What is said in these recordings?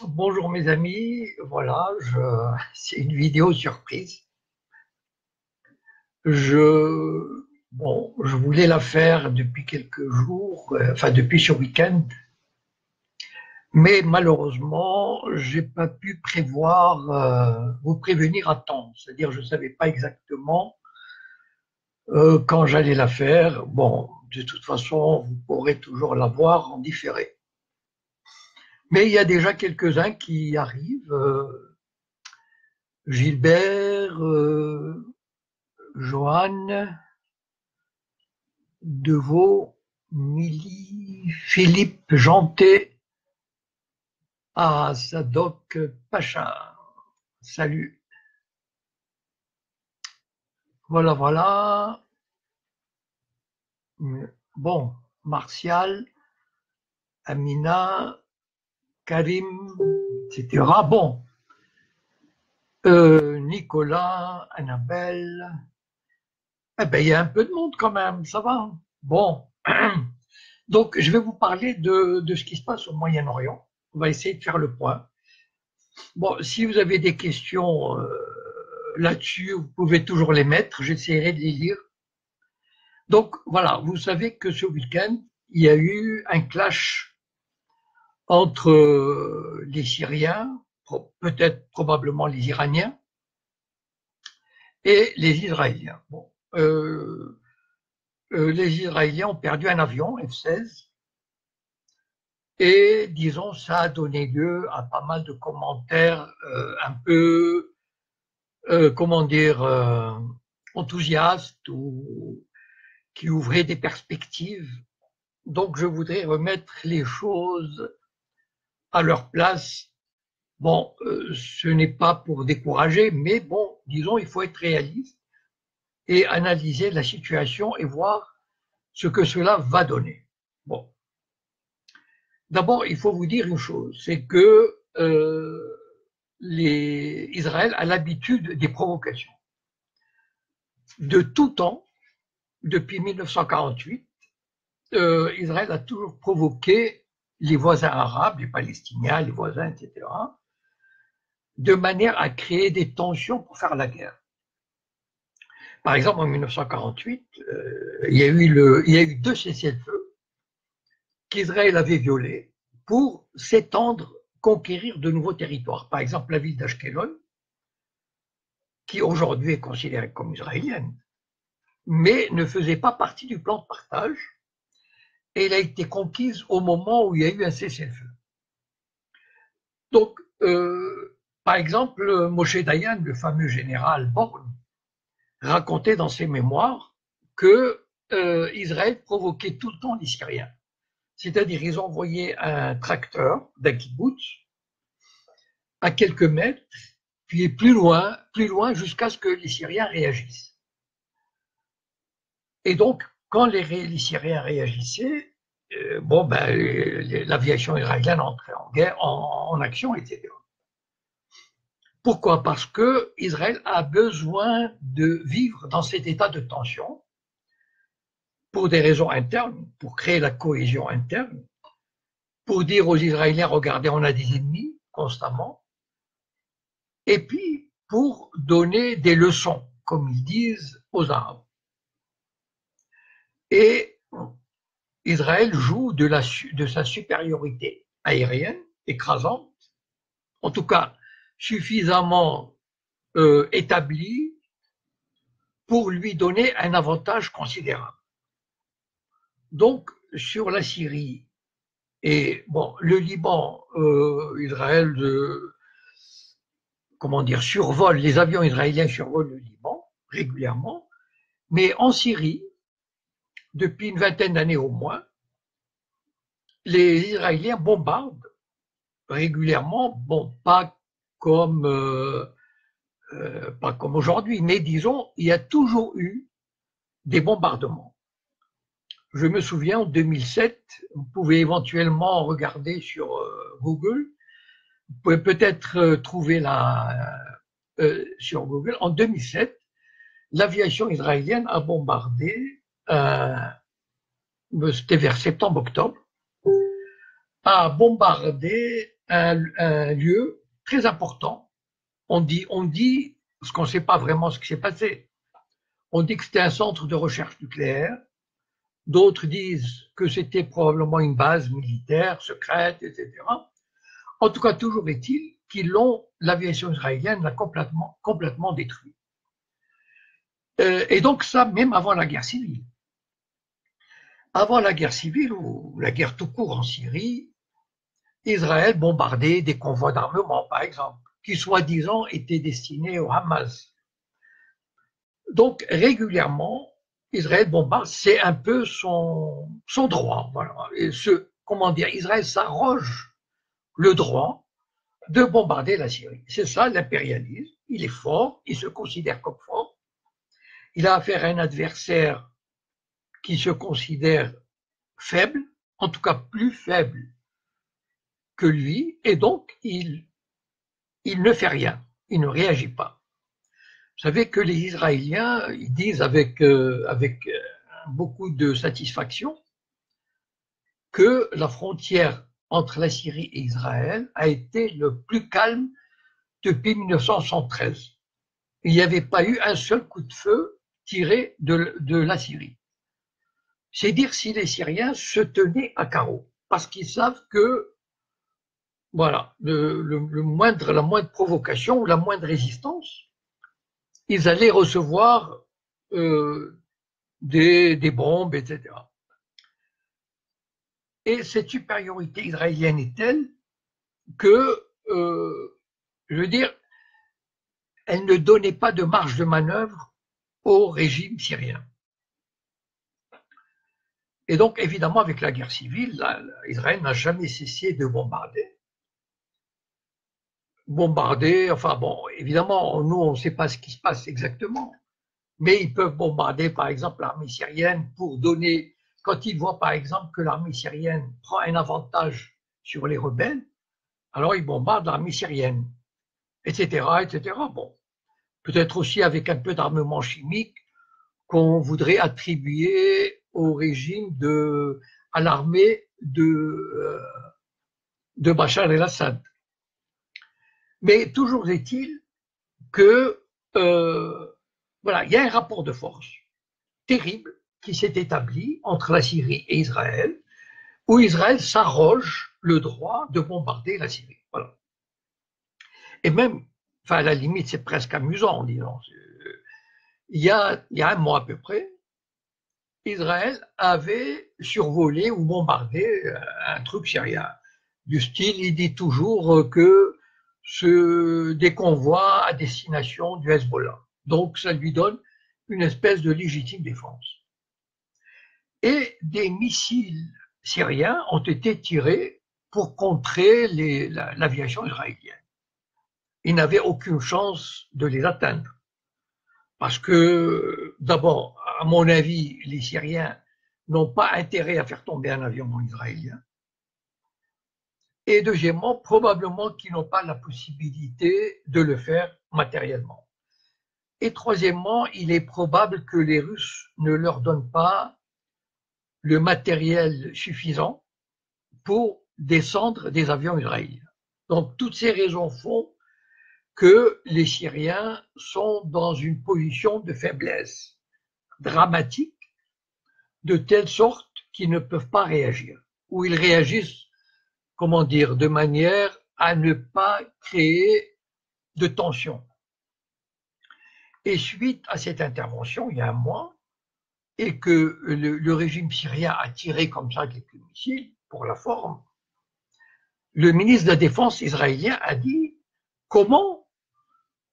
Bonjour mes amis, voilà, c'est une vidéo surprise. Je voulais la faire depuis quelques jours, enfin depuis ce week-end, mais malheureusement, j'ai pas pu prévoir, vous prévenir à temps. C'est-à-dire, je savais pas exactement quand j'allais la faire. Bon, de toute façon, vous pourrez toujours la voir en différé. Mais il y a déjà quelques-uns qui arrivent. Gilbert, Joanne, Deveau, Milly, Philippe Janté, à Sadok Pacha. Salut. Voilà, voilà. Bon, Martial, Amina, Karim, etc. Bon, Nicolas, Annabelle. Eh ben, il y a un peu de monde quand même, ça va. Bon. Donc, je vais vous parler de ce qui se passe au Moyen-Orient. On va essayer de faire le point. Bon, si vous avez des questions là-dessus, vous pouvez toujours les mettre, j'essaierai de les lire. Donc voilà, vous savez que ce week-end, il y a eu un clash entre les Syriens, peut-être probablement les Iraniens, et les Israéliens. Bon, les Israéliens ont perdu un avion F-16 et disons ça a donné lieu à pas mal de commentaires un peu comment dire enthousiastes ou qui ouvraient des perspectives. Donc je voudrais remettre les choses à leur place. Bon, ce n'est pas pour décourager, mais bon, disons, il faut être réaliste et analyser la situation et voir ce que cela va donner. Bon, d'abord, il faut vous dire une chose, c'est que Israël a l'habitude des provocations. De tout temps, depuis 1948, Israël a toujours provoqué les voisins arabes, les Palestiniens, les voisins, etc., de manière à créer des tensions pour faire la guerre. Par exemple, en 1948, il y a eu deux cessez-le-feu qu'Israël avait violés pour s'étendre, conquérir de nouveaux territoires. Par exemple, la ville d'Ashkelon, qui aujourd'hui est considérée comme israélienne, mais ne faisait pas partie du plan de partage, et elle a été conquise au moment où il y a eu un cessez-le-feu. Donc, par exemple, Moshe Dayan, le fameux général Born, racontait dans ses mémoires que Israël provoquait tout le temps les Syriens. C'est-à-dire, ils envoyaient un tracteur d'un kibbutz à quelques mètres, puis plus loin, jusqu'à ce que les Syriens réagissent. Et donc, quand les Syriens réagissaient, bon, ben, l'aviation israélienne entrait en guerre, en action, etc. Pourquoi? Parce que Israël a besoin de vivre dans cet état de tension pour des raisons internes, pour créer la cohésion interne, pour dire aux Israéliens, regardez, on a des ennemis constamment, et puis pour donner des leçons, comme ils disent, aux Arabes. Et Israël joue de sa supériorité aérienne écrasante, en tout cas suffisamment établie pour lui donner un avantage considérable. Donc, sur la Syrie et bon, le Liban, Israël, comment dire, survole, les avions israéliens survolent le Liban régulièrement, mais en Syrie, depuis une vingtaine d'années au moins, les Israéliens bombardent régulièrement, bon, pas comme aujourd'hui, mais disons, il y a toujours eu des bombardements. Je me souviens en 2007, vous pouvez éventuellement regarder sur Google, vous pouvez peut-être trouver sur Google, en 2007, l'aviation israélienne a bombardé, c'était vers septembre-octobre, a bombardé un lieu très important. On dit, parce qu'on ne sait pas vraiment ce qui s'est passé, on dit que c'était un centre de recherche nucléaire, d'autres disent que c'était probablement une base militaire secrète, etc. En tout cas, toujours est-il l'aviation israélienne l'a complètement détruit. Et donc ça, même avant la guerre civile. Avant la guerre civile, ou la guerre tout court en Syrie, Israël bombardait des convois d'armement, par exemple, qui soi-disant étaient destinés au Hamas. Donc régulièrement, Israël bombarde, c'est un peu son droit. Voilà. Et comment dire, Israël s'arroge le droit de bombarder la Syrie. C'est ça l'impérialisme. Il est fort, il se considère comme fort. Il a affaire à un adversaire qui se considère faible, en tout cas plus faible que lui, et donc il ne fait rien, il ne réagit pas. Vous savez que les Israéliens, ils disent avec beaucoup de satisfaction que la frontière entre la Syrie et Israël a été le plus calme depuis 1973. Il n'y avait pas eu un seul coup de feu tiré de la Syrie. C'est dire si les Syriens se tenaient à carreau, parce qu'ils savent que voilà, la moindre provocation, la moindre résistance, ils allaient recevoir des bombes, etc. Et cette supériorité israélienne est telle que, je veux dire, elle ne donnait pas de marge de manœuvre au régime syrien. Et donc, évidemment, avec la guerre civile, Israël n'a jamais cessé de bombarder, enfin bon, évidemment, nous, on ne sait pas ce qui se passe exactement, mais ils peuvent bombarder, par exemple, l'armée syrienne pour donner, quand ils voient, par exemple, que l'armée syrienne prend un avantage sur les rebelles, alors ils bombardent l'armée syrienne, etc., etc. Bon, peut-être aussi avec un peu d'armement chimique qu'on voudrait attribuer au régime à l'armée de Bachar el-Assad. Mais toujours est-il que voilà, il y a un rapport de force terrible qui s'est établi entre la Syrie et Israël, où Israël s'arroge le droit de bombarder la Syrie. Voilà. Et même, enfin, à la limite, c'est presque amusant, disons. Il y a un mois à peu près, Israël avait survolé ou bombardé un truc syrien. Du style, il dit toujours que des convois à destination du Hezbollah. Donc, ça lui donne une espèce de légitime défense. Et des missiles syriens ont été tirés pour contrer l'aviation israélienne. Ils n'avaient aucune chance de les atteindre. Parce que, d'abord, à mon avis, les Syriens n'ont pas intérêt à faire tomber un avion israélien. Et deuxièmement, probablement qu'ils n'ont pas la possibilité de le faire matériellement. Et troisièmement, il est probable que les Russes ne leur donnent pas le matériel suffisant pour descendre des avions israéliens. Donc, toutes ces raisons font que les Syriens sont dans une position de faiblesse dramatique, de telle sorte qu'ils ne peuvent pas réagir, ou ils réagissent, comment dire, de manière à ne pas créer de tension. Et suite à cette intervention, il y a un mois, et que le régime syrien a tiré comme ça quelques missiles pour la forme, le ministre de la Défense israélien a dit comment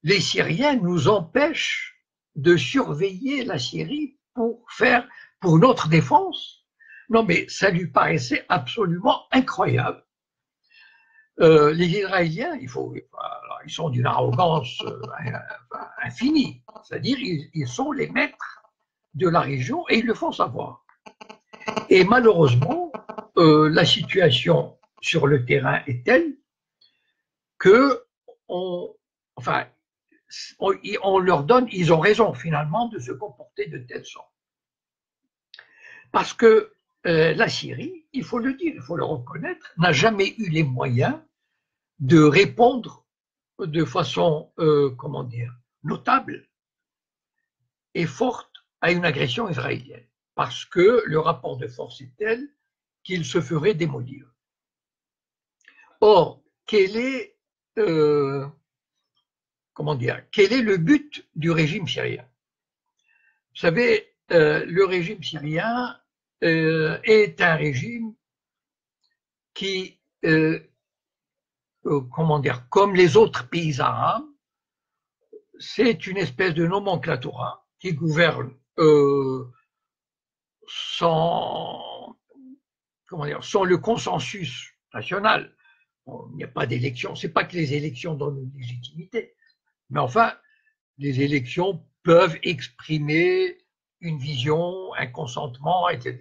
les Syriens nous empêchent de surveiller la Syrie pour notre défense. Non, mais ça lui paraissait absolument incroyable. Les Israéliens, ils sont d'une arrogance infinie, c'est-à-dire ils sont les maîtres de la région et ils le font savoir. Et malheureusement, la situation sur le terrain est telle que on leur donne, ils ont raison finalement de se comporter de telle sorte. Parce que la Syrie, il faut le dire, il faut le reconnaître, n'a jamais eu les moyens de répondre de façon, comment dire, notable et forte à une agression israélienne, parce que le rapport de force est tel qu'il se ferait démolir. Or, quel est le but du régime syrien? Vous savez, le régime syrien est un régime qui, comme les autres pays arabes, c'est une espèce de nomenclatura qui gouverne sans le consensus national. Bon, il n'y a pas d'élection. C'est pas que les élections donnent une légitimité, mais enfin, les élections peuvent exprimer une vision, un consentement, etc.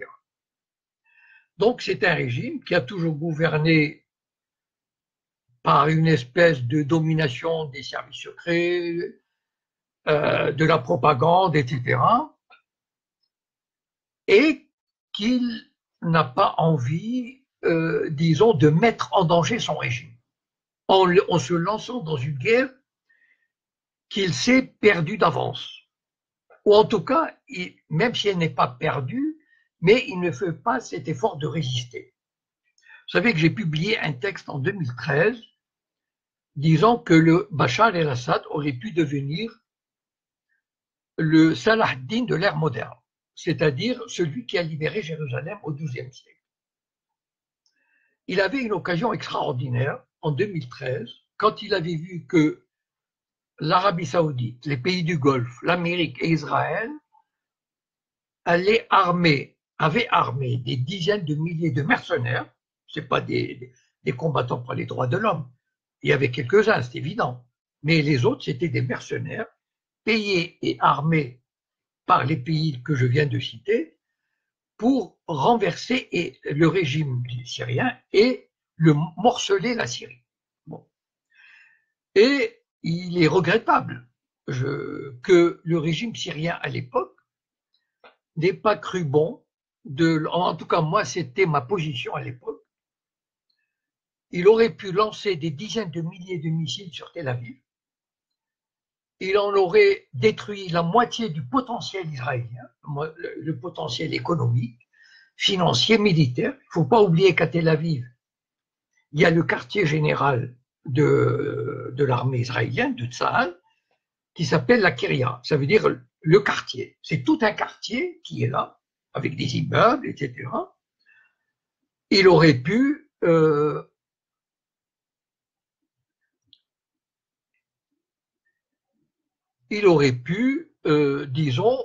Donc, c'est un régime qui a toujours gouverné par une espèce de domination des services secrets, de la propagande, etc. Et qu'il n'a pas envie, disons, de mettre en danger son régime en se lançant dans une guerre qu'il s'est perdue d'avance. Ou en tout cas, même si elle n'est pas perdue, mais il ne fait pas cet effort de résister. Vous savez que j'ai publié un texte en 2013 disant que le Bachar el-Assad aurait pu devenir le Salah ad-Din de l'ère moderne, c'est-à-dire celui qui a libéré Jérusalem au XIIe siècle. Il avait une occasion extraordinaire en 2013, quand il avait vu que l'Arabie saoudite, les pays du Golfe, l'Amérique et Israël avaient armé des dizaines de milliers de mercenaires. Ce n'est pas des combattants pour les droits de l'homme. Il y avait quelques-uns, c'est évident. Mais les autres, c'était des mercenaires payés et armés par les pays que je viens de citer pour renverser le régime syrien et morceler la Syrie. Bon. Et il est regrettable que le régime syrien à l'époque n'ait pas cru bon en tout cas moi c'était ma position à l'époque. Il aurait pu lancer des dizaines de milliers de missiles sur Tel Aviv. Il en aurait détruit la moitié du potentiel israélien, le potentiel économique, financier, militaire. Il ne faut pas oublier qu'à Tel Aviv, il y a le quartier général de l'armée israélienne, de Tsahal, qui s'appelle la Kiria. Ça veut dire le quartier. C'est tout un quartier qui est là, avec des immeubles, etc. Il aurait pu disons,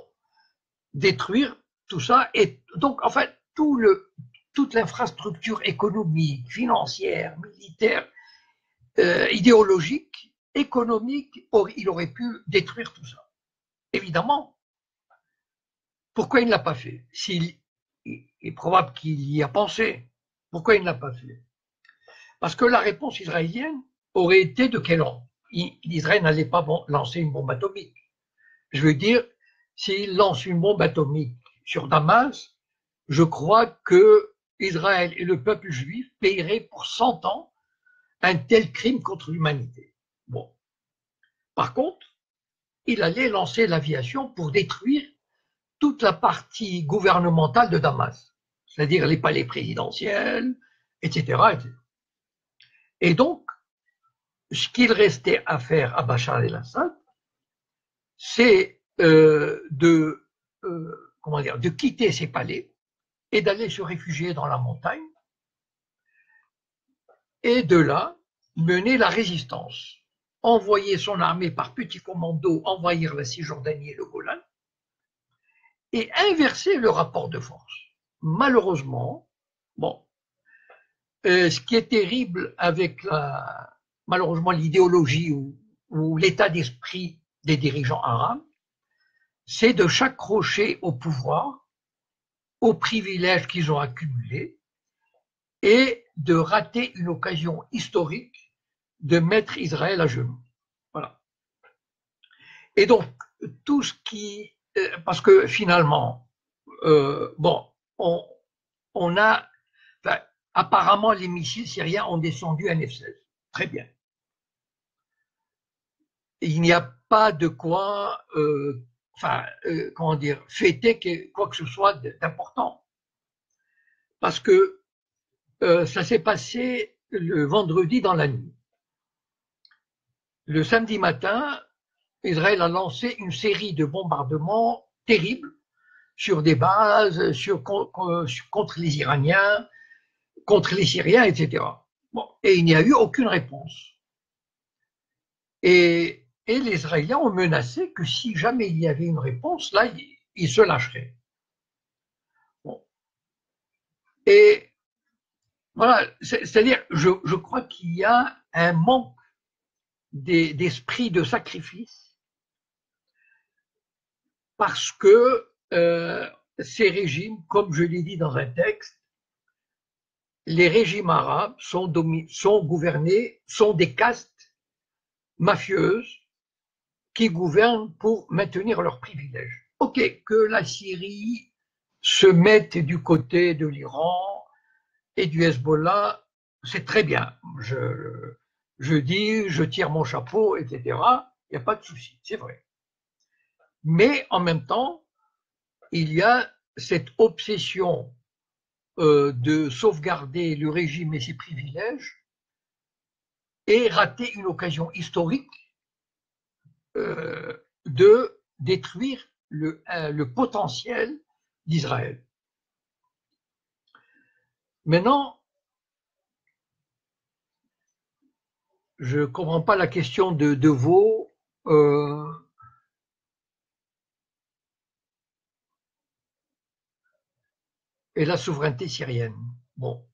détruire tout ça. Et donc, en fait, toute l'infrastructure économique, financière, militaire, idéologique, économique, il aurait pu détruire tout ça. Évidemment. Pourquoi il ne l'a pas fait? S'il est probable qu'il y a pensé. Pourquoi il ne l'a pas fait? Parce que la réponse israélienne aurait été de quel ordre? Israël n'allait pas lancer une bombe atomique. Je veux dire, s'il lance une bombe atomique sur Damas, je crois que Israël et le peuple juif paieraient pour 100 ans un tel crime contre l'humanité. Bon. Par contre, il allait lancer l'aviation pour détruire toute la partie gouvernementale de Damas, c'est-à-dire les palais présidentiels, etc., etc. Et donc, ce qu'il restait à faire à Bachar el-Assad, c'est de quitter ses palais et d'aller se réfugier dans la montagne et de là mener la résistance, envoyer son armée par petits commandos envahir la Cisjordanie et le Golan et inverser le rapport de force. Malheureusement, bon, ce qui est terrible avec malheureusement l'idéologie ou l'état d'esprit des dirigeants arabes, c'est de s'accrocher au pouvoir, aux privilèges qu'ils ont accumulés et de rater une occasion historique de mettre Israël à genoux. Voilà. Et donc, tout ce qui... parce que finalement, on a... Enfin, apparemment, les missiles syriens ont descendu un F-16. très bien. Il n'y a pas de quoi, comment dire, fêter quoi que ce soit d'important. Parce que ça s'est passé le vendredi dans la nuit. Le samedi matin, Israël a lancé une série de bombardements terribles sur des bases, contre les Iraniens, contre les Syriens, etc. Bon, et il n'y a eu aucune réponse. Et les Israéliens ont menacé que si jamais il y avait une réponse, là, ils se lâcheraient. Bon. Et voilà, c'est-à-dire, je crois qu'il y a un manque d'esprit de sacrifice parce que ces régimes, comme je l'ai dit dans un texte, les régimes arabes sont gouvernés, sont des castes mafieuses qui gouvernent pour maintenir leurs privilèges. Ok, que la Syrie se mette du côté de l'Iran et du Hezbollah, c'est très bien. Je dis, je tire mon chapeau, etc. Il n'y a pas de souci, c'est vrai. Mais en même temps, il y a cette obsession de sauvegarder le régime et ses privilèges et rater une occasion historique de détruire le potentiel d'Israël. Maintenant, je ne comprends pas la question de Vaux. Et la souveraineté syrienne. Bon.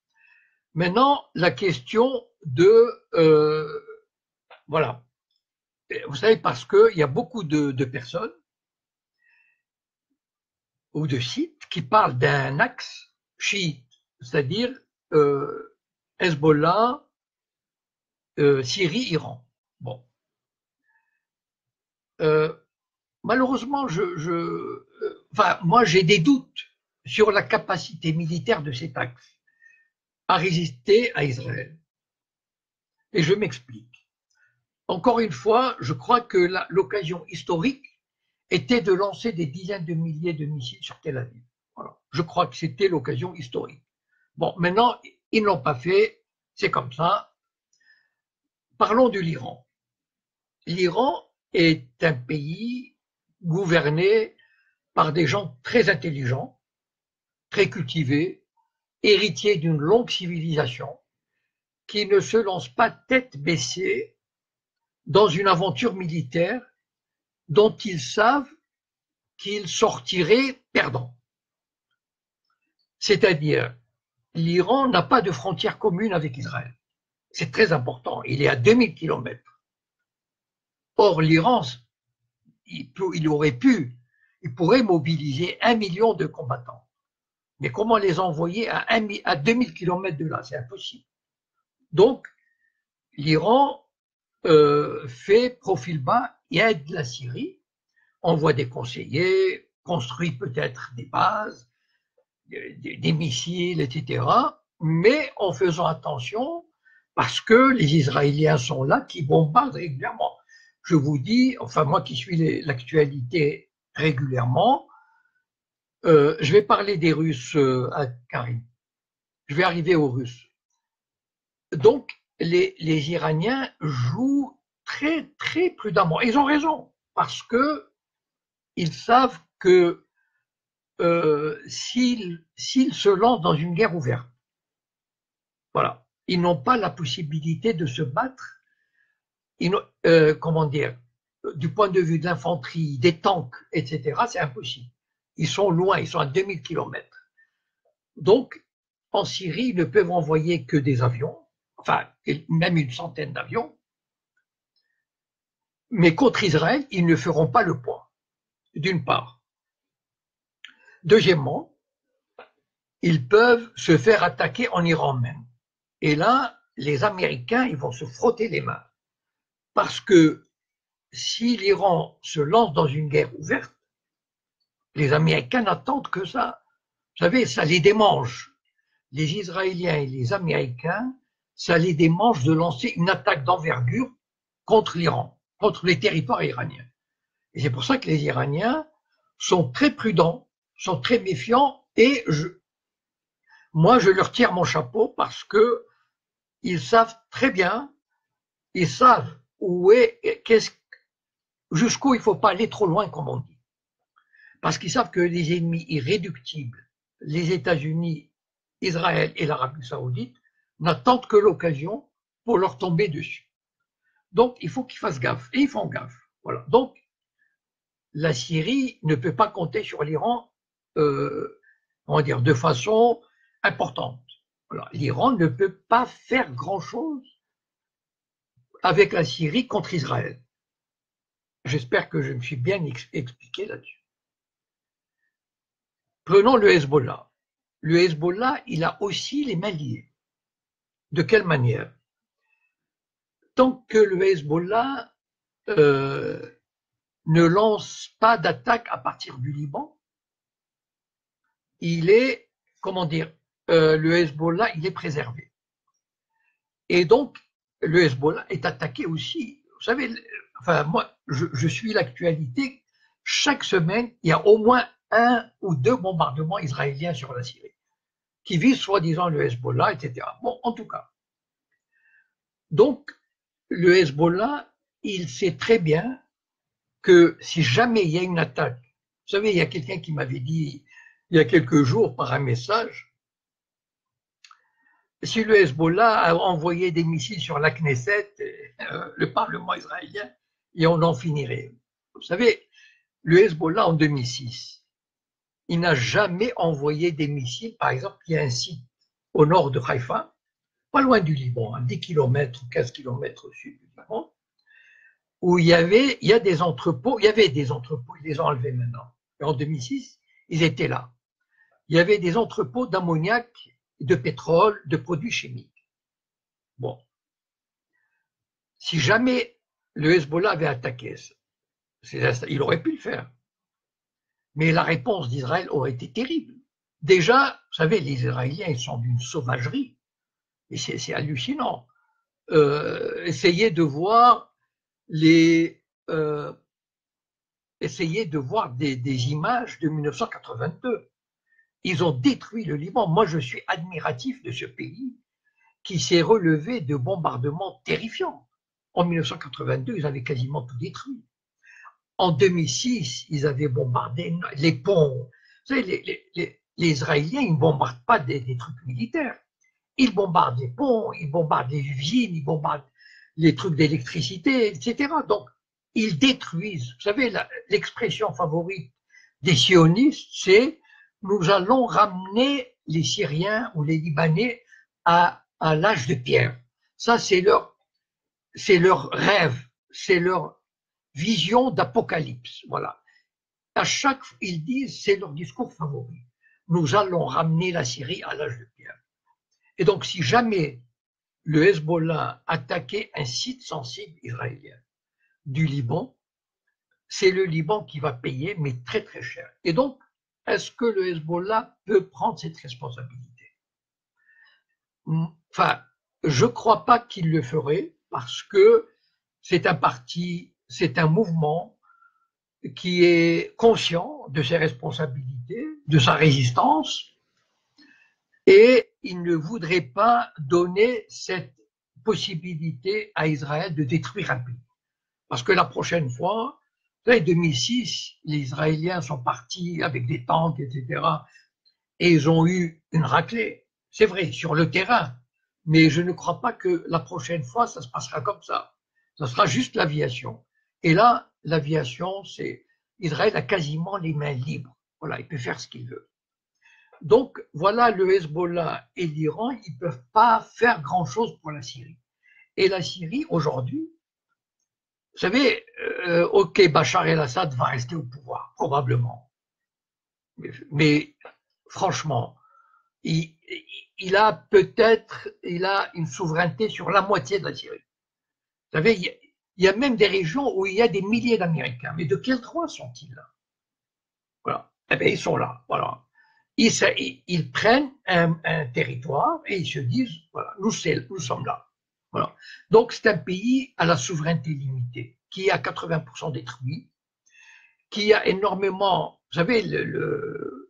Maintenant, la question de... voilà. Vous savez, parce qu'il y a beaucoup de personnes ou de sites qui parlent d'un axe chiite, c'est-à-dire Hezbollah, Syrie, Iran. Bon. Malheureusement, moi j'ai des doutes sur la capacité militaire de cet axe à résister à Israël. Et je m'explique. Encore une fois, je crois que l'occasion historique était de lancer des dizaines de milliers de missiles sur Tel Aviv. Voilà. Je crois que c'était l'occasion historique. Bon, maintenant, ils ne l'ont pas fait, c'est comme ça. Parlons de l'Iran. L'Iran est un pays gouverné par des gens très intelligents, très cultivés, héritiers d'une longue civilisation, qui ne se lancent pas tête baissée dans une aventure militaire dont ils savent qu'ils sortiraient perdants. C'est-à-dire, l'Iran n'a pas de frontière commune avec Israël. C'est très important. Il est à 2000 kilomètres. Or, l'Iran, il pourrait mobiliser 1 million de combattants. Mais comment les envoyer à 2000 kilomètres de là? C'est impossible. Donc, l'Iran fait profil bas et aide la Syrie, envoie des conseillers, construit peut-être des bases, des missiles, etc., mais en faisant attention parce que les Israéliens sont là qui bombardent régulièrement. Je vous dis, enfin moi qui suis l'actualité régulièrement, je vais parler des Russes à Karim. Je vais arriver aux Russes. Donc, les Iraniens jouent très, très prudemment. Ils ont raison, parce que ils savent que s'ils se lancent dans une guerre ouverte, voilà, ils n'ont pas la possibilité de se battre, comment dire, du point de vue de l'infanterie, des tanks, etc., c'est impossible. Ils sont loin, ils sont à 2000 kilomètres. Donc, en Syrie, ils ne peuvent envoyer que des avions, enfin, même une centaine d'avions, mais contre Israël, ils ne feront pas le poids, d'une part. Deuxièmement, ils peuvent se faire attaquer en Iran même. Et là, les Américains, ils vont se frotter les mains. Parce que si l'Iran se lance dans une guerre ouverte, les Américains n'attendent que ça. Vous savez, ça les démange. Les Israéliens et les Américains ça les démange de lancer une attaque d'envergure contre l'Iran, contre les territoires iraniens. Et c'est pour ça que les Iraniens sont très prudents, sont très méfiants, et moi je leur tire mon chapeau parce que ils savent très bien, ils savent jusqu'où il ne faut pas aller trop loin, comme on dit. Parce qu'ils savent que les ennemis irréductibles, les États-Unis, Israël et l'Arabie Saoudite, n'attendent que l'occasion pour leur tomber dessus. Donc, il faut qu'ils fassent gaffe, et ils font gaffe. Voilà. Donc, la Syrie ne peut pas compter sur l'Iran, on va dire, de façon importante. Voilà. L'Iran ne peut pas faire grand-chose avec la Syrie contre Israël. J'espère que je me suis bien expliqué là-dessus. Prenons le Hezbollah. Le Hezbollah, il a aussi les mains liées. De quelle manière? Tant que le Hezbollah ne lance pas d'attaque à partir du Liban, il est, comment dire, le Hezbollah, il est préservé. Et donc, le Hezbollah est attaqué aussi. Vous savez, enfin, moi, je suis l'actualité. Chaque semaine, il y a au moins 1 ou 2 bombardements israéliens sur la Syrie, qui visent soi-disant le Hezbollah, etc. Bon, en tout cas. Donc, le Hezbollah, il sait très bien que si jamais il y a une attaque, vous savez, il y a quelqu'un qui m'avait dit il y a quelques jours par un message, si le Hezbollah a envoyé des missiles sur la Knesset, le Parlement israélien, et on en finirait. Vous savez, le Hezbollah en 2006, il n'a jamais envoyé des missiles. Par exemple, il y a un site au nord de Haïfa, pas loin du Liban, à 10 km ou 15 km au sud du Liban, où il y avait des entrepôts, ils les ont enlevés maintenant. Et en 2006, ils étaient là. Il y avait des entrepôts d'ammoniac, de pétrole, de produits chimiques. Bon. Si jamais le Hezbollah avait attaqué, il aurait pu le faire. Mais la réponse d'Israël aurait été terrible. Déjà, vous savez, les Israéliens, ils sont d'une sauvagerie. Et c'est hallucinant. Essayez de voir des images de 1982. Ils ont détruit le Liban. Moi, je suis admiratif de ce pays qui s'est relevé de bombardements terrifiants. En 1982, ils avaient quasiment tout détruit. En 2006, ils avaient bombardé les ponts. Vous savez, les Israéliens, ils ne bombardent pas des trucs militaires. Ils bombardent les ponts, ils bombardent les usines, ils bombardent les trucs d'électricité, etc. Donc, ils détruisent. Vous savez, l'expression favorite des sionistes, c'est « nous allons ramener les Syriens ou les Libanais à l'âge de pierre ». Ça, c'est leur rêve, c'est leur vision d'apocalypse. Voilà. À chaque fois, ils disent, c'est leur discours favori. Nous allons ramener la Syrie à l'âge de pierre. Et donc, si jamais le Hezbollah attaquait un site sensible israélien du Liban, c'est le Liban qui va payer, mais très très cher. Et donc, est-ce que le Hezbollah peut prendre cette responsabilité? Enfin, je ne crois pas qu'il le ferait, parce que c'est un parti, c'est un mouvement qui est conscient de ses responsabilités, de sa résistance, et il ne voudrait pas donner cette possibilité à Israël de détruire un pays. Parce que la prochaine fois, en 2006, les Israéliens sont partis avec des tanks, etc. Et ils ont eu une raclée. C'est vrai, sur le terrain. Mais je ne crois pas que la prochaine fois, ça se passera comme ça. Ça sera juste l'aviation. Et là, l'aviation, c'est Israël a quasiment les mains libres. Voilà, il peut faire ce qu'il veut. Donc, voilà, le Hezbollah et l'Iran, ils ne peuvent pas faire grand-chose pour la Syrie. Et la Syrie, aujourd'hui, vous savez, ok, Bachar el-Assad va rester au pouvoir, probablement. Mais franchement, il a une souveraineté sur la moitié de la Syrie. Vous savez, il y a même des régions où il y a des milliers d'Américains. Mais de quel droit sont-ils là? Voilà. Eh bien, ils sont là. Voilà. ils prennent un territoire et ils se disent, voilà, nous sommes là. Voilà. Donc, c'est un pays à la souveraineté limitée, qui est à 80% détruit, qui a énormément... Vous savez,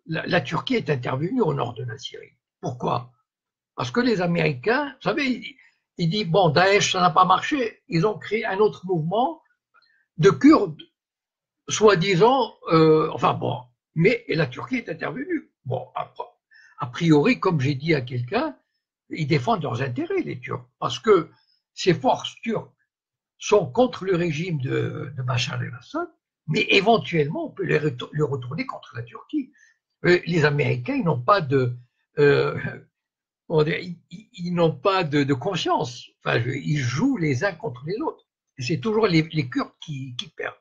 la Turquie est intervenue au nord de la Syrie. Pourquoi? Parce que les Américains, vous savez, ils disent, bon, Daesh, ça n'a pas marché. Ils ont créé un autre mouvement de Kurdes, soi-disant, enfin bon, mais la Turquie est intervenue. Bon, a priori, comme j'ai dit à quelqu'un, ils défendent leurs intérêts, les Turcs, parce que ces forces turques sont contre le régime de Bachar el-Assad, mais éventuellement, on peut le retourner contre la Turquie. Les Américains, ils n'ont pas de... ils n'ont pas de conscience. Enfin, ils jouent les uns contre les autres. Et c'est toujours les Kurdes qui perdent.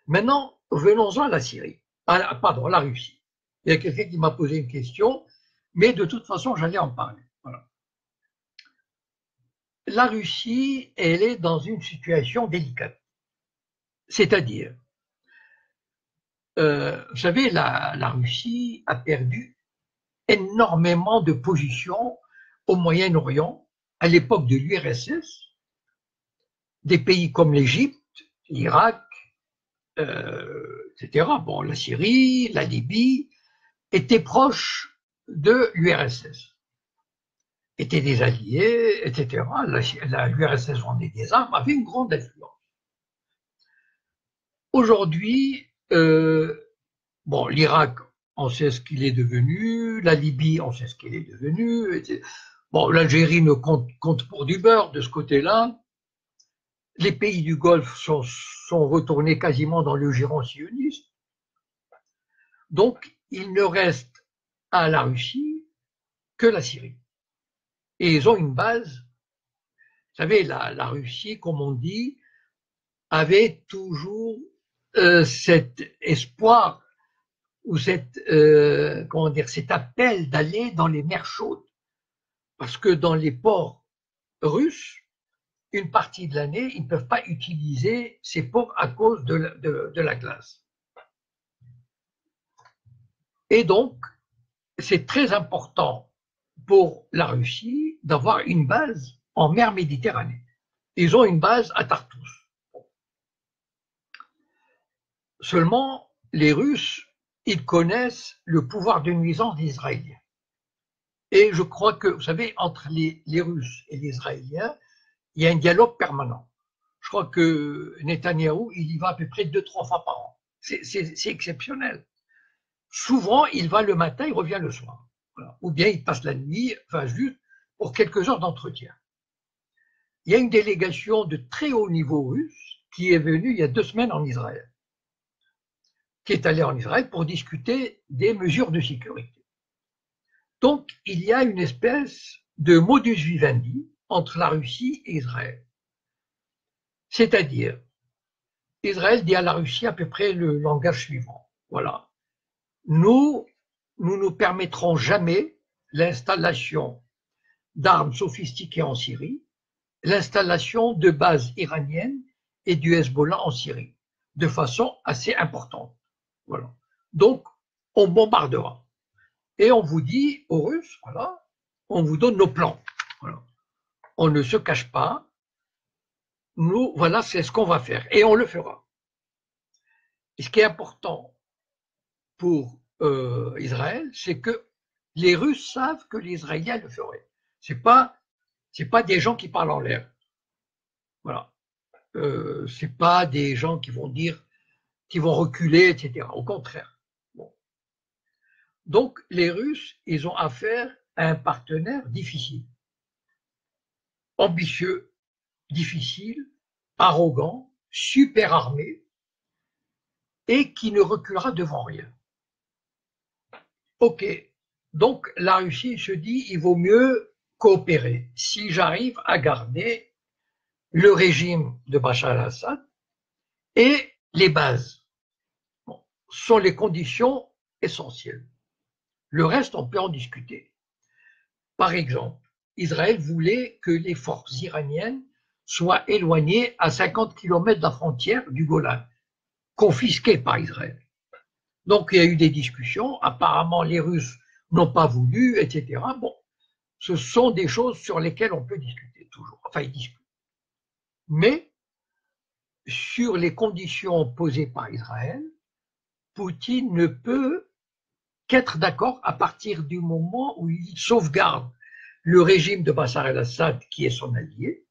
Maintenant, venons-en à la Syrie. Pardon, à la Russie. Il y a quelqu'un qui m'a posé une question, mais de toute façon, j'allais en parler. Voilà. La Russie, elle est dans une situation délicate. C'est-à-dire, vous savez, la Russie a perdu énormément de positions au Moyen-Orient, à l'époque de l'URSS, des pays comme l'Égypte, l'Irak, etc. Bon, la Syrie, la Libye, étaient proches de l'URSS, étaient des alliés, etc. L'URSS vendait des armes, avait une grande influence. Aujourd'hui, bon, l'Irak, on sait ce qu'il est devenu, la Libye, on sait ce qu'il est devenu, etc. Bon, l'Algérie ne compte pour du beurre de ce côté-là. Les pays du Golfe sont retournés quasiment dans le giron sioniste. Donc, il ne reste à la Russie que la Syrie. Et ils ont une base. Vous savez, la Russie, comme on dit, avait toujours cet espoir ou comment dire, cet appel d'aller dans les mers chaudes. Parce que dans les ports russes, une partie de l'année, ils ne peuvent pas utiliser ces ports à cause de la glace. Et donc, c'est très important pour la Russie d'avoir une base en mer Méditerranée. Ils ont une base à Tartous. Seulement, les Russes, ils connaissent le pouvoir de nuisance des Israéliens. Et je crois que, vous savez, entre les Russes et les Israéliens, il y a un dialogue permanent. Je crois que Netanyahou, il y va à peu près 2-3 fois par an. C'est exceptionnel. Souvent, il va le matin, il revient le soir. Voilà. Ou bien il passe la nuit, enfin juste pour quelques heures d'entretien. Il y a une délégation de très haut niveau russe qui est venue il y a 2 semaines en Israël, qui est allée en Israël pour discuter des mesures de sécurité. Donc, il y a une espèce de modus vivendi entre la Russie et Israël. C'est-à-dire, Israël dit à la Russie à peu près le langage suivant. Voilà. Nous ne permettrons jamais l'installation d'armes sophistiquées en Syrie, l'installation de bases iraniennes et du Hezbollah en Syrie, de façon assez importante. Voilà. Donc, on bombardera. Et on vous dit aux Russes, voilà, on vous donne nos plans. Voilà. On ne se cache pas. Nous, voilà, c'est ce qu'on va faire. Et on le fera. Et ce qui est important pour Israël, c'est que les Russes savent que les Israéliens le feraient. C'est pas des gens qui parlent en l'air. Voilà. C'est pas des gens qui vont dire, qui vont reculer, etc. Au contraire. Bon. Donc, les Russes, ils ont affaire à un partenaire difficile, ambitieux, difficile, arrogant, super armé, et qui ne reculera devant rien. Ok, donc la Russie se dit, il vaut mieux coopérer. Si j'arrive à garder le régime de Bachar el-Assad et les bases, bon, sont les conditions essentielles. Le reste, on peut en discuter. Par exemple, Israël voulait que les forces iraniennes soient éloignées à 50 km de la frontière du Golan, confisquées par Israël. Donc, il y a eu des discussions. Apparemment, les Russes n'ont pas voulu, etc. Bon, ce sont des choses sur lesquelles on peut discuter toujours. Enfin, ils discutent. Mais sur les conditions posées par Israël, Poutine ne peut qu'être d'accord à partir du moment où il sauvegarde le régime de Bachar el-Assad, qui est son allié,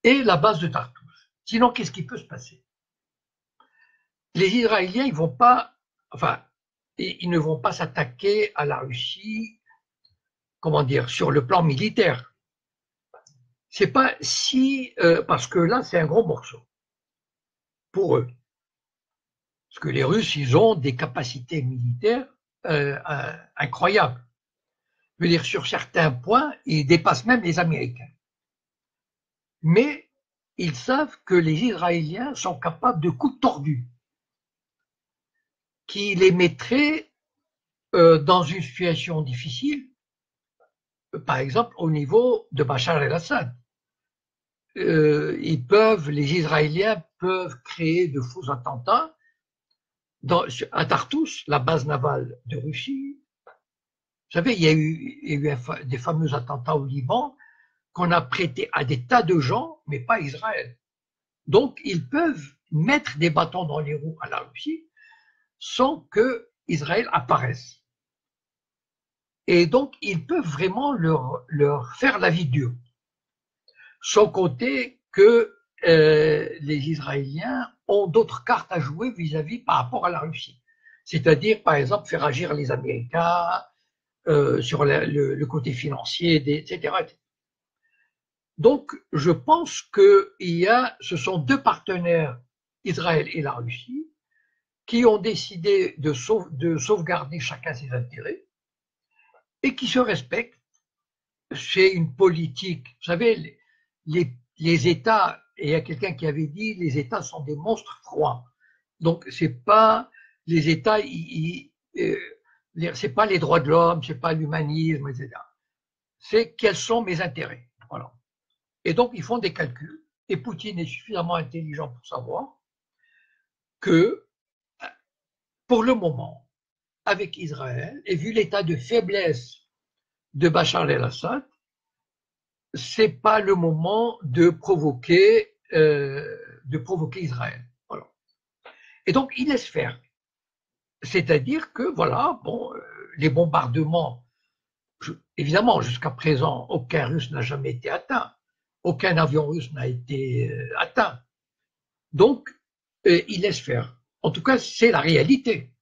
et la base de Tartous. Sinon, qu'est-ce qui peut se passer? Les Israéliens, ils ne vont pas s'attaquer à la Russie, comment dire, sur le plan militaire. C'est pas si, parce que là, c'est un gros morceau pour eux. Parce que les Russes, ils ont des capacités militaires incroyables. Je veux dire, sur certains points, ils dépassent même les Américains. Mais ils savent que les Israéliens sont capables de coups tordus qui les mettraient dans une situation difficile, par exemple au niveau de Bachar el-Assad. Les Israéliens peuvent créer de faux attentats à Tartous, la base navale de Russie. Vous savez, il y a eu des fameux attentats au Liban qu'on a prêtés à des tas de gens, mais pas à Israël. Donc, ils peuvent mettre des bâtons dans les roues à la Russie sans que Israël apparaisse. Et donc, ils peuvent vraiment leur faire la vie dure. Sans compter que les Israéliens ont d'autres cartes à jouer vis-à-vis par rapport à la Russie. C'est-à-dire, par exemple, faire agir les Américains sur le côté financier, etc. Donc, je pense que ce sont deux partenaires, Israël et la Russie, qui ont décidé de sauvegarder chacun ses intérêts et qui se respectent. C'est une politique. Vous savez, les États, et il y a quelqu'un qui avait dit, les États sont des monstres froids. Donc, c'est pas les États, c'est pas les droits de l'homme, c'est pas l'humanisme, etc. C'est quels sont mes intérêts. Voilà. Et donc, ils font des calculs. Et Poutine est suffisamment intelligent pour savoir que, pour le moment, avec Israël, et vu l'état de faiblesse de Bachar el-Assad, c'est pas le moment de provoquer Israël. Voilà. Et donc, il laisse faire. C'est-à-dire que, voilà, bon, les bombardements, évidemment, jusqu'à présent, aucun Russe n'a jamais été atteint. Aucun avion russe n'a été atteint. Donc, il laisse faire. En tout cas, c'est la réalité.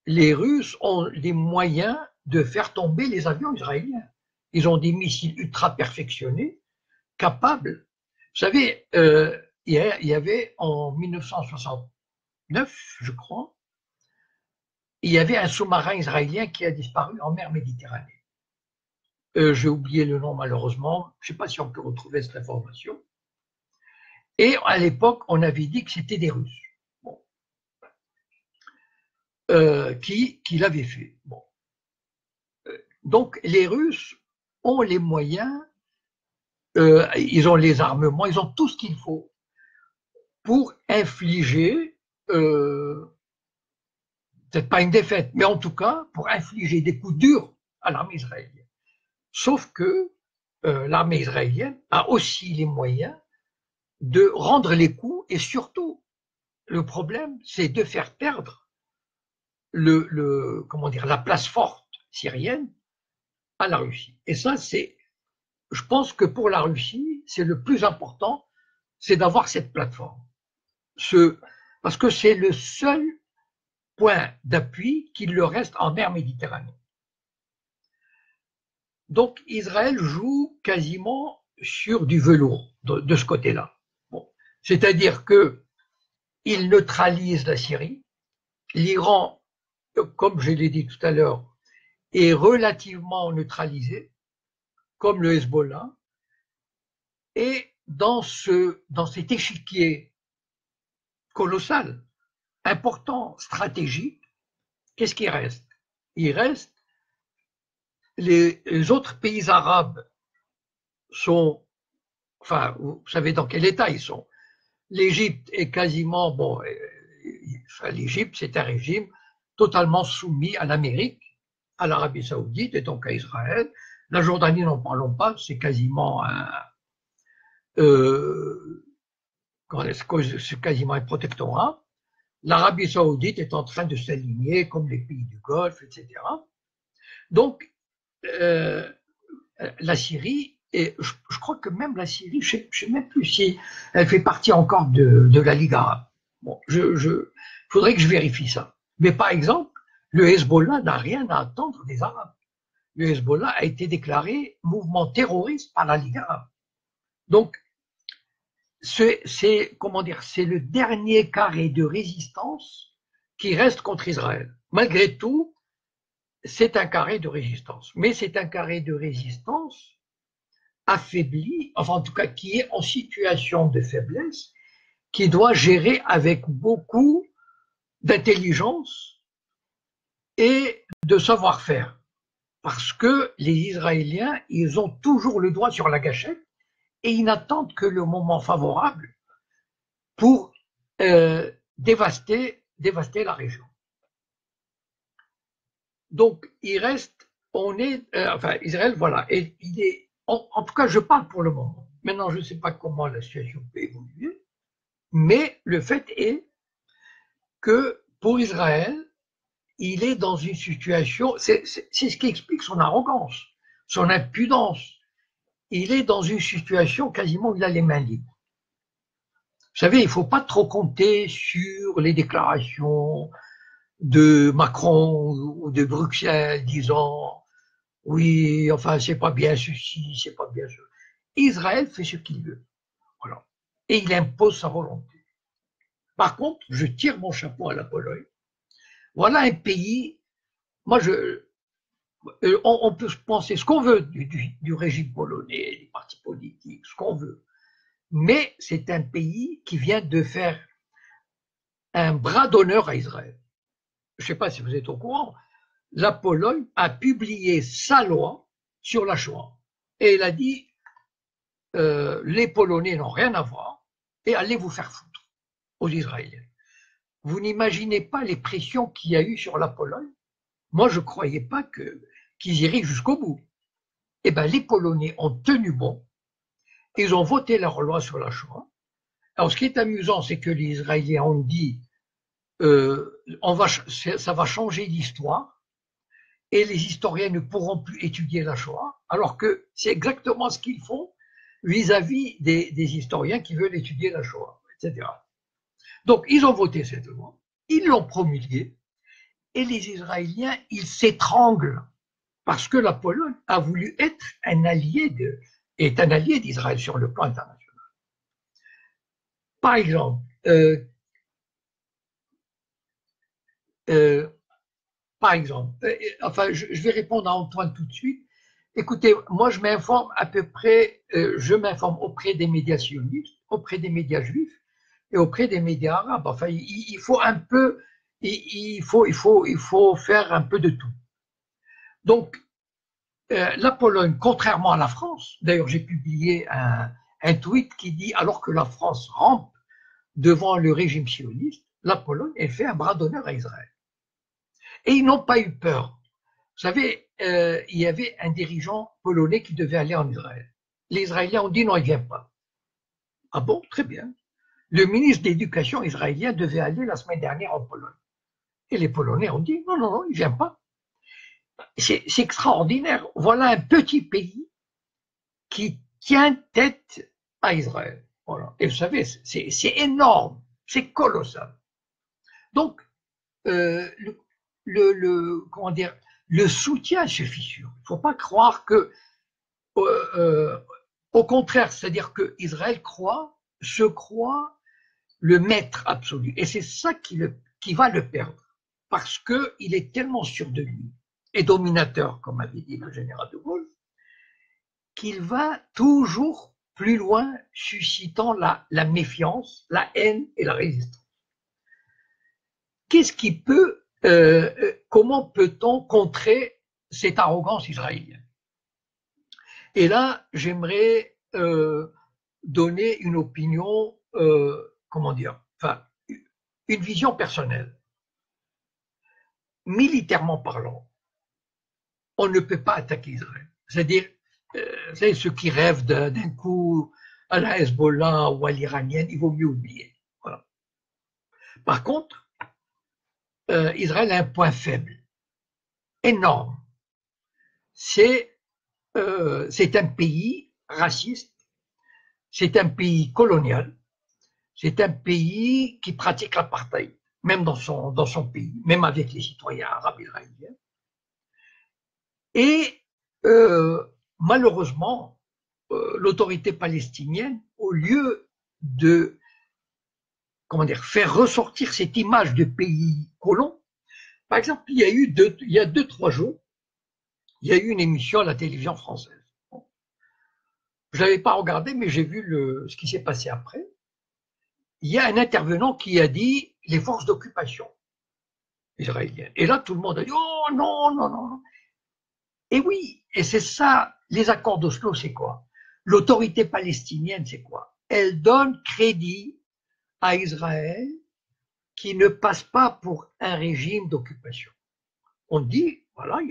Les Russes ont les moyens de faire tomber les avions israéliens. Ils ont des missiles ultra perfectionnés, capables. Vous savez, il y avait en 1969, je crois, il y avait un sous-marin israélien qui a disparu en mer Méditerranée. J'ai oublié le nom malheureusement, je ne sais pas si on peut retrouver cette information. Et à l'époque, on avait dit que c'était des Russes. Bon. Qui l'avaient fait. Bon. Donc les Russes ont les moyens, ils ont les armements, ils ont tout ce qu'il faut pour infliger, peut-être pas une défaite, mais en tout cas pour infliger des coups durs à l'armée israélienne. Sauf que l'armée israélienne a aussi les moyens de rendre les coups et surtout, le problème, c'est de faire perdre comment dire, la place forte syrienne à la Russie. Et ça, je pense que pour la Russie, c'est le plus important, c'est d'avoir cette plateforme. Parce que c'est le seul point d'appui qu'il leur reste en mer Méditerranée. Donc Israël joue quasiment sur du velours de ce côté-là. Bon. C'est-à-dire qu'il neutralise la Syrie. L'Iran, comme je l'ai dit tout à l'heure, est relativement neutralisé, comme le Hezbollah. Et dans cet échiquier colossal, important, stratégique, qu'est-ce qui reste? Il reste les autres pays arabes sont, enfin, vous savez dans quel état ils sont. L'Égypte est quasiment, bon, l'Égypte c'est un régime totalement soumis à l'Amérique, à l'Arabie Saoudite et donc à Israël. La Jordanie, n'en parlons pas, c'est quasiment c'est quasiment un protectorat. L'Arabie Saoudite est en train de s'aligner comme les pays du Golfe, etc. Donc, la Syrie, et je crois que même la Syrie, je ne sais même plus si elle fait partie encore de la Ligue arabe. Bon, faudrait que je vérifie ça. Mais par exemple, le Hezbollah n'a rien à attendre des Arabes. Le Hezbollah a été déclaré mouvement terroriste par la Ligue arabe. Donc, comment dire, c'est le dernier carré de résistance qui reste contre Israël. Malgré tout, c'est un carré de résistance. Mais c'est un carré de résistance affaibli, enfin en tout cas qui est en situation de faiblesse, qui doit gérer avec beaucoup d'intelligence et de savoir-faire. Parce que les Israéliens, ils ont toujours le doigt sur la gâchette et ils n'attendent que le moment favorable pour dévaster la région. Donc, il reste, enfin, Israël, voilà, et il est, en tout cas, je parle pour le moment. Maintenant, je ne sais pas comment la situation peut évoluer, mais le fait est que pour Israël, il est dans une situation, c'est ce qui explique son arrogance, son impudence. Il est dans une situation quasiment où il a les mains libres. Vous savez, il ne faut pas trop compter sur les déclarations de Macron ou de Bruxelles disant oui, enfin, c'est pas bien ceci, c'est pas bien cela. Israël fait ce qu'il veut. Voilà. Et il impose sa volonté. Par contre, je tire mon chapeau à la Pologne. Voilà un pays, moi, on peut penser ce qu'on veut du régime polonais, des partis politiques, ce qu'on veut. Mais c'est un pays qui vient de faire un bras d'honneur à Israël. Je ne sais pas si vous êtes au courant, la Pologne a publié sa loi sur la Shoah. Et elle a dit, les Polonais n'ont rien à voir et allez vous faire foutre aux Israéliens. Vous n'imaginez pas les pressions qu'il y a eu sur la Pologne. Moi, je ne croyais pas qu'ils iraient jusqu'au bout. Eh bien, les Polonais ont tenu bon. Ils ont voté leur loi sur la Shoah. Alors, ce qui est amusant, c'est que les Israéliens ont dit ça va changer l'histoire et les historiens ne pourront plus étudier la Shoah, alors que c'est exactement ce qu'ils font vis-à-vis des historiens qui veulent étudier la Shoah, etc. Donc, ils ont voté cette loi, ils l'ont promulguée, et les Israéliens, ils s'étranglent parce que la Pologne a voulu être est un allié d'Israël sur le plan international. Par exemple, enfin, je vais répondre à Antoine tout de suite. Écoutez, moi, je m'informe à peu près, je m'informe auprès des médias sionistes, auprès des médias juifs et auprès des médias arabes. Enfin, il faut un peu, il faut faire un peu de tout. Donc, la Pologne, contrairement à la France, d'ailleurs, j'ai publié un tweet qui dit, alors que la France rampe devant le régime sioniste, la Pologne, elle fait un bras d'honneur à Israël. Et ils n'ont pas eu peur. Vous savez, il y avait un dirigeant polonais qui devait aller en Israël. Les Israéliens ont dit non, il ne vient pas. Ah bon, très bien. Le ministre de l'Éducation israélien devait aller la semaine dernière en Pologne. Et les Polonais ont dit non, non, non, il ne vient pas. C'est extraordinaire. Voilà un petit pays qui tient tête à Israël. Voilà. Et vous savez, c'est énorme, c'est colossal. Donc, comment dire, le soutien suffit sûr. Il ne faut pas croire que, au contraire, c'est-à-dire que Israël se croit le maître absolu. Et c'est ça qui va le perdre. Parce qu'il est tellement sûr de lui et dominateur, comme avait dit le général de Gaulle, qu'il va toujours plus loin, suscitant la méfiance, la haine et la résistance. Qu'est-ce qui peut, comment peut-on contrer cette arrogance israélienne? Et là, j'aimerais donner une opinion, comment dire, enfin, une vision personnelle. militairement parlant, on ne peut pas attaquer Israël. C'est-à-dire, vous savez, ceux qui rêvent d'un coup à la Hezbollah ou à l'iranienne, il vaut mieux oublier. Voilà. Par contre, Israël a un point faible, énorme. C'est un pays raciste, c'est un pays colonial, c'est un pays qui pratique l'apartheid, même dans son pays, même avec les citoyens arabes israéliens. Et malheureusement, l'autorité palestinienne, au lieu de faire ressortir cette image de pays colon, par exemple, il y a 2-3 jours, il y a eu une émission à la télévision française. Je ne l'avais pas regardé, mais j'ai vu ce qui s'est passé après. Il y a un intervenant qui a dit les forces d'occupation israéliennes. Et là, tout le monde a dit oh non, non, non. Et oui, et c'est ça, les accords d'Oslo, c'est quoi? L'autorité palestinienne, c'est quoi? Elle donne crédit à Israël qui ne passe pas pour un régime d'occupation. On dit, voilà, il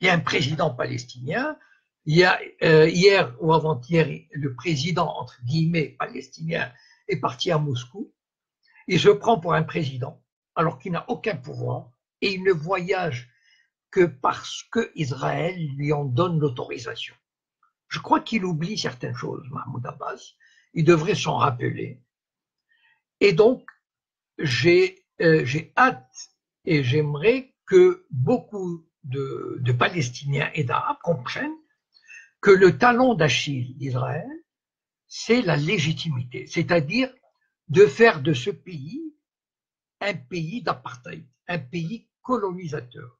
y a un président palestinien, il y a hier ou avant-hier, le président, entre guillemets, palestinien est parti à Moscou, il se prend pour un président, alors qu'il n'a aucun pouvoir, et il ne voyage que parce que Israël lui en donne l'autorisation. Je crois qu'il oublie certaines choses, Mahmoud Abbas, il devrait s'en rappeler. Et donc, j'ai hâte et j'aimerais que beaucoup de Palestiniens et d'Arabes comprennent que le talon d'Achille d'Israël, c'est la légitimité, c'est-à-dire de faire de ce pays un pays d'apartheid, un pays colonisateur.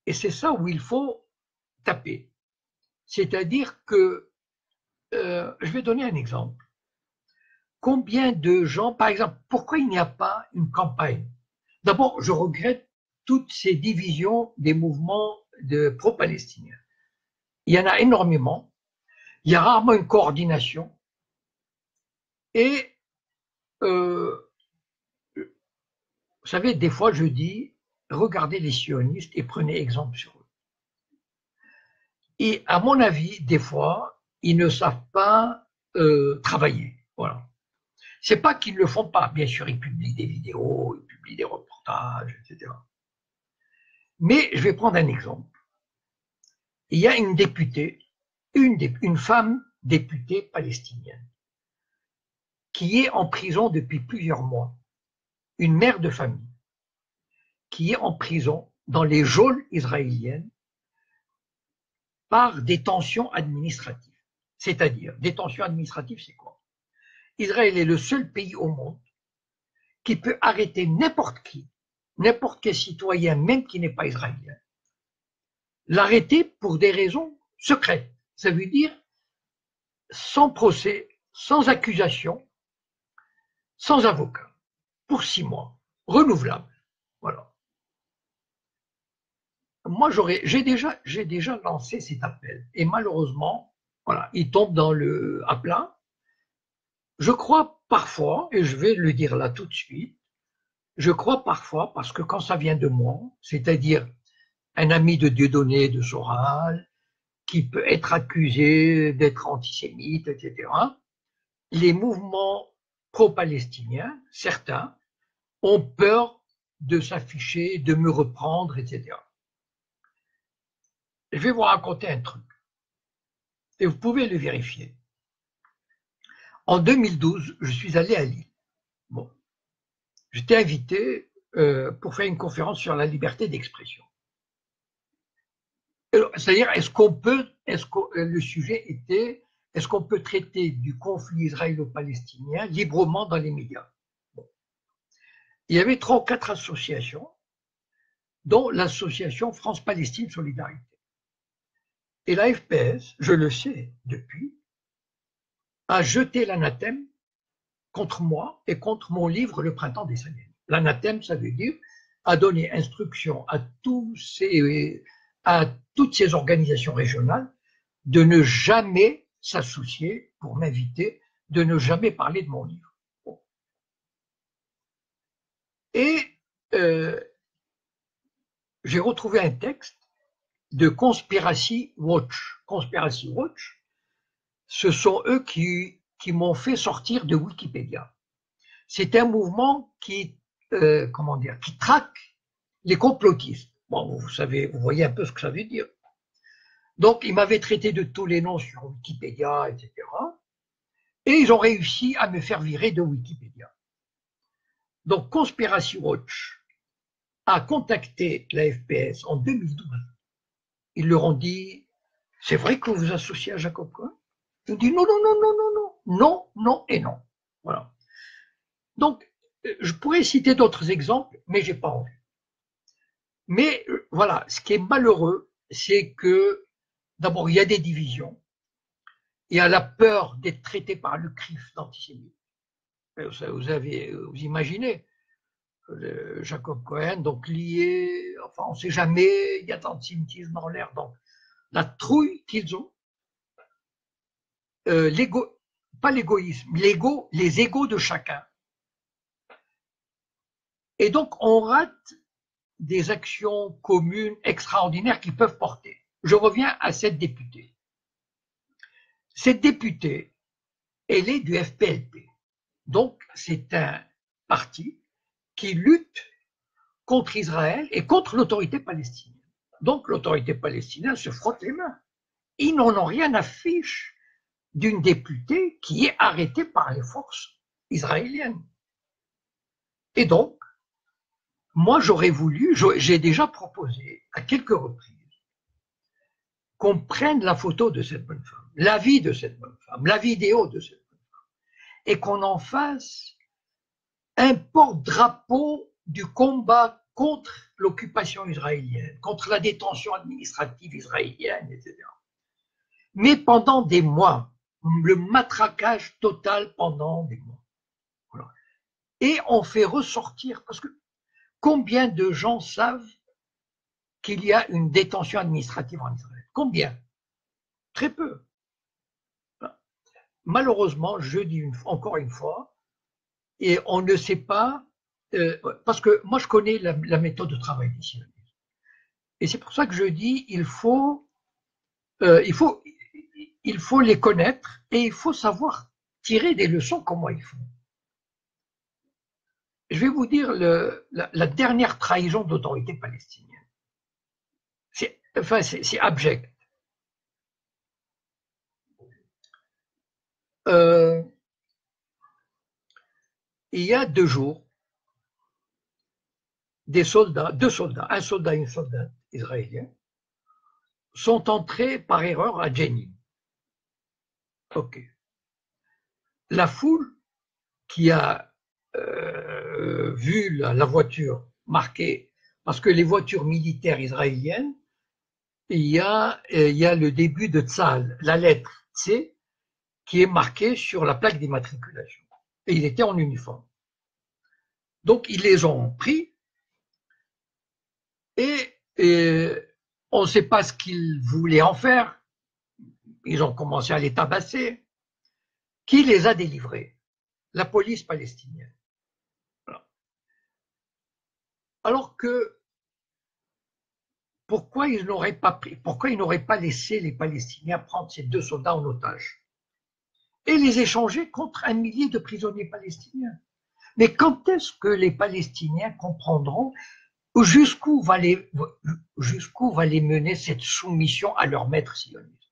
Et c'est ça où il faut taper. C'est-à-dire que, je vais donner un exemple. Combien de gens, par exemple, pourquoi il n'y a pas une campagne? D'abord, je regrette toutes ces divisions des mouvements de pro-palestiniens. Il y en a énormément, il y a rarement une coordination, et vous savez, des fois je dis, regardez les sionistes et prenez exemple sur eux. Et à mon avis, des fois, ils ne savent pas travailler. Voilà. C'est pas qu'ils ne le font pas, bien sûr, ils publient des vidéos, ils publient des reportages, etc. Mais je vais prendre un exemple. Il y a une députée, une femme députée palestinienne, qui est en prison depuis plusieurs mois, une mère de famille, qui est en prison dans les geôles israéliennes par détention administrative. C'est-à-dire, détention administrative, c'est quoi? Israël est le seul pays au monde qui peut arrêter n'importe qui, n'importe quel citoyen, même qui n'est pas israélien, l'arrêter pour des raisons secrètes. Ça veut dire sans procès, sans accusation, sans avocat, pour 6 mois, renouvelable. Voilà. Moi, j'ai déjà lancé cet appel et malheureusement, voilà, il tombe à plat. Je crois parfois, et je vais le dire là tout de suite, je crois parfois, parce que quand ça vient de moi, c'est-à-dire un ami de Dieudonné, de Soral, qui peut être accusé d'être antisémite, etc., les mouvements pro-palestiniens, certains, ont peur de s'afficher, de me reprendre, etc. Je vais vous raconter un truc, et vous pouvez le vérifier. En 2012, je suis allé à Lille. Bon, j'étais invité pour faire une conférence sur la liberté d'expression. C'est-à-dire, le sujet était, est-ce qu'on peut traiter du conflit israélo-palestinien librement dans les médias? Bon. Il y avait 3 ou 4 associations, dont l'association France-Palestine Solidarité. Et la FPS, je le sais depuis, a jeté l'anathème contre moi et contre mon livre Le Printemps des Samiens. L'anathème, ça veut dire a donné instruction à toutes ces organisations régionales de ne jamais s'associer pour m'inviter, de ne jamais parler de mon livre. Bon. Et j'ai retrouvé un texte de Conspiracy Watch. Conspiracy Watch, ce sont eux qui m'ont fait sortir de Wikipédia. C'est un mouvement qui, comment dire, qui traque les complotistes. Bon, vous savez, vous voyez un peu ce que ça veut dire. Donc, ils m'avaient traité de tous les noms sur Wikipédia, etc. Et ils ont réussi à me faire virer de Wikipédia. Donc, Conspiracy Watch a contacté la FPS en 2012. Ils leur ont dit, c'est vrai que vous vous associez à Jacob Cohen? Ils ont dit non, non, non, non, non, non, non, non et non. Voilà. Donc, je pourrais citer d'autres exemples, mais j'ai pas envie. Mais voilà, ce qui est malheureux, c'est que d'abord, il y a des divisions. Il y a la peur d'être traité par le CRIF d'antisémite. Vous imaginez, Jacob Cohen, donc lié, enfin, on ne sait jamais, il y a d'antisémitisme dans l'air. Donc, la trouille qu'ils ont, pas l'égoïsme, les égos de chacun. Et donc, on rate des actions communes extraordinaires qui peuvent porter. Je reviens à cette députée. Cette députée, elle est du FPLP. Donc, c'est un parti qui lutte contre Israël et contre l'autorité palestinienne. Donc, l'autorité palestinienne se frotte les mains. Ils n'en ont rien à fiche d'une députée qui est arrêtée par les forces israéliennes. Et donc, moi, j'aurais voulu, j'ai déjà proposé à quelques reprises qu'on prenne la photo de cette bonne femme, la vie de cette bonne femme, la vidéo de cette bonne femme, et qu'on en fasse un porte-drapeau du combat contre l'occupation israélienne, contre la détention administrative israélienne, etc. Mais pendant des mois, le matraquage total pendant des mois. Voilà. Et on fait ressortir, parce que combien de gens savent qu'il y a une détention administrative en Israël? Combien? Très peu. Malheureusement, je dis encore une fois, et on ne sait pas, parce que moi je connais la méthode de travail des sionistes. Et c'est pour ça que je dis, il faut les connaître et il faut savoir tirer des leçons comment ils font. Je vais vous dire la dernière trahison d'autorité palestinienne. C'est abject. Il y a 2 jours, deux soldats, un soldat et une soldate israéliens, sont entrés par erreur à Jenin. Ok. La foule qui a vu la voiture marquée, parce que les voitures militaires israéliennes, il y a le début de Tzal, la lettre C, qui est marquée sur la plaque d'immatriculation. Et il était en uniforme. Donc, ils les ont pris et on ne sait pas ce qu'ils voulaient en faire. Ils ont commencé à les tabasser. Qui les a délivrés? La police palestinienne. Voilà. Alors que pourquoi ils n'auraient pas laissé les Palestiniens prendre ces 2 soldats en otage et les échanger contre 1 millier de prisonniers palestiniens? Mais quand est-ce que les Palestiniens comprendront jusqu'où va les mener cette soumission à leur maître sioniste?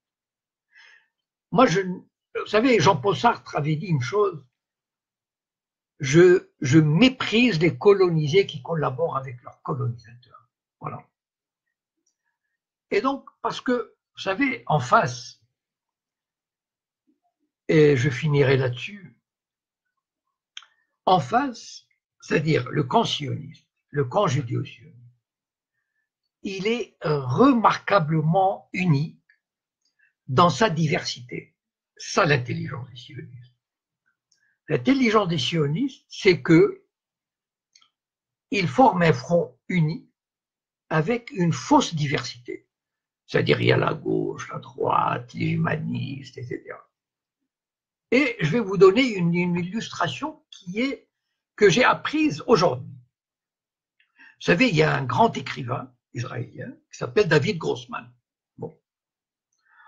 Moi, vous savez, Jean-Paul Sartre avait dit une chose, je méprise les colonisés qui collaborent avec leurs colonisateurs. Voilà. Et donc, parce que, vous savez, en face, et je finirai là-dessus, en face, c'est-à-dire le camp sioniste, le camp judéo-sioniste, il est remarquablement uni dans sa diversité. Ça, l'intelligence des sionistes. L'intelligence des sionistes, c'est que ils forment un front uni avec une fausse diversité. C'est-à-dire, il y a la gauche, la droite, les humanistes, etc. Et je vais vous donner une illustration que j'ai apprise aujourd'hui. Vous savez, il y a un grand écrivain israélien qui s'appelle David Grossman. Bon.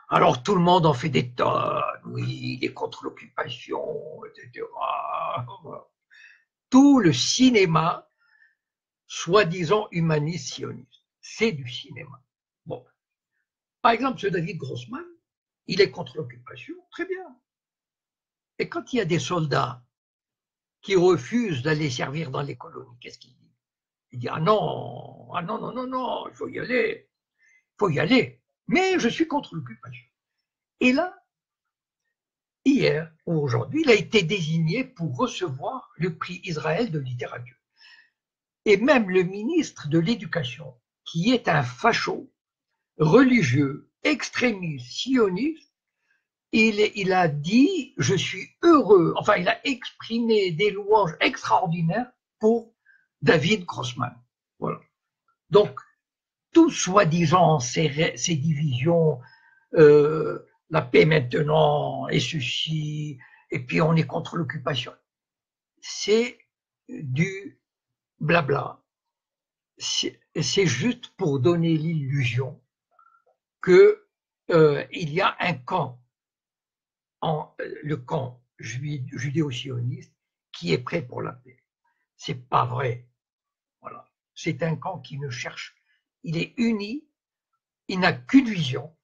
Alors tout le monde en fait des tonnes, oui, il est contre l'occupation, etc. Tout le cinéma, soi-disant humaniste sioniste, c'est du cinéma. Bon. Par exemple, ce David Grossman, il est contre l'occupation, très bien. Et quand il y a des soldats qui refusent d'aller servir dans les colonies, qu'est-ce qu'il dit? Il dit, ah non, non, non, non, il faut y aller, mais je suis contre l'occupation. Et là, hier ou aujourd'hui, il a été désigné pour recevoir le prix Israël de littérature. Et même le ministre de l'Éducation, qui est un facho, religieux, extrémiste, sioniste, il a dit, je suis heureux, enfin il a exprimé des louanges extraordinaires pour David Grossman. Voilà. Donc, tout soi-disant ces divisions, la paix maintenant et ceci, et puis on est contre l'occupation, c'est du blabla. C'est juste pour donner l'illusion que il y a un camp, le camp judéo-sioniste, qui est prêt pour la paix. C'est pas vrai. Voilà. C'est un camp qui ne cherche, il est uni, il n'a qu'une vision,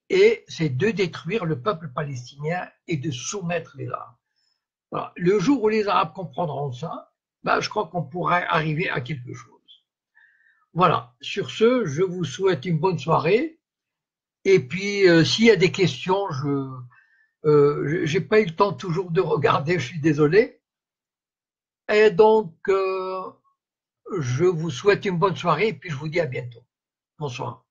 et c'est de détruire le peuple palestinien et de soumettre les Arabes. Voilà. Le jour où les Arabes comprendront ça, ben, je crois qu'on pourrait arriver à quelque chose. Voilà. Sur ce, je vous souhaite une bonne soirée. Et puis, s'il y a des questions, j'ai pas eu le temps toujours de regarder, je suis désolé. Et donc, je vous souhaite une bonne soirée et puis je vous dis à bientôt. Bonsoir.